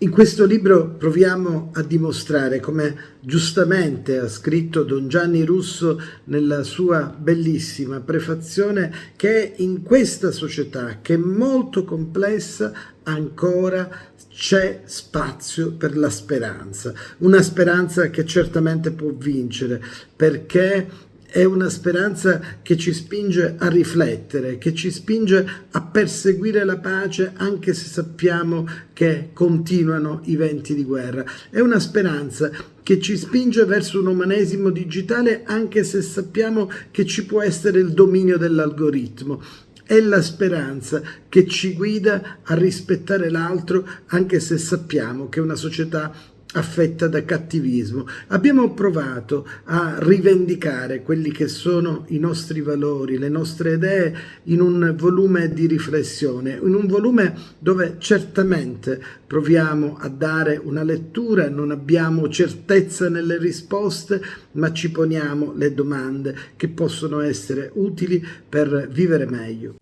In questo libro proviamo a dimostrare, come giustamente ha scritto Don Gianni Russo nella sua bellissima prefazione, che in questa società, che è molto complessa, ancora c'è spazio per la speranza. Una speranza che certamente può vincere, perché è una speranza che ci spinge a riflettere, che ci spinge a perseguire la pace anche se sappiamo che continuano i venti di guerra. È una speranza che ci spinge verso un umanesimo digitale anche se sappiamo che ci può essere il dominio dell'algoritmo. È la speranza che ci guida a rispettare l'altro anche se sappiamo che è una società affetta da cattivismo. Abbiamo provato a rivendicare quelli che sono i nostri valori, le nostre idee in un volume di riflessione, in un volume dove certamente proviamo a dare una lettura, non abbiamo certezza nelle risposte, ma ci poniamo le domande che possono essere utili per vivere meglio.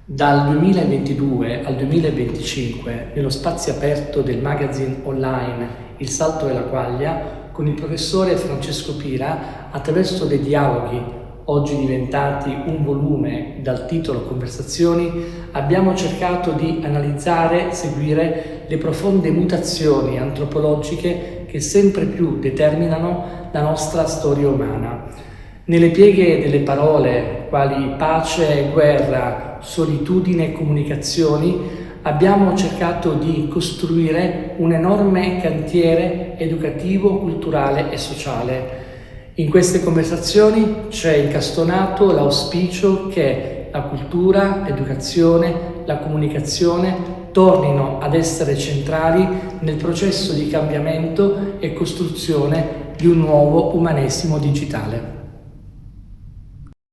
Dal 2022 al 2025, nello spazio aperto del magazine online Il Salto e la Quaglia, con il professore Francesco Pira, attraverso dei dialoghi, oggi diventati un volume dal titolo Conversazioni, abbiamo cercato di analizzare e seguire le profonde mutazioni antropologiche che sempre più determinano la nostra storia umana. Nelle pieghe delle parole, quali pace e guerra, solitudine e comunicazioni, abbiamo cercato di costruire un enorme cantiere educativo, culturale e sociale. In queste conversazioni c'è incastonato l'auspicio che la cultura, l'educazione, la comunicazione tornino ad essere centrali nel processo di cambiamento e costruzione di un nuovo umanesimo digitale.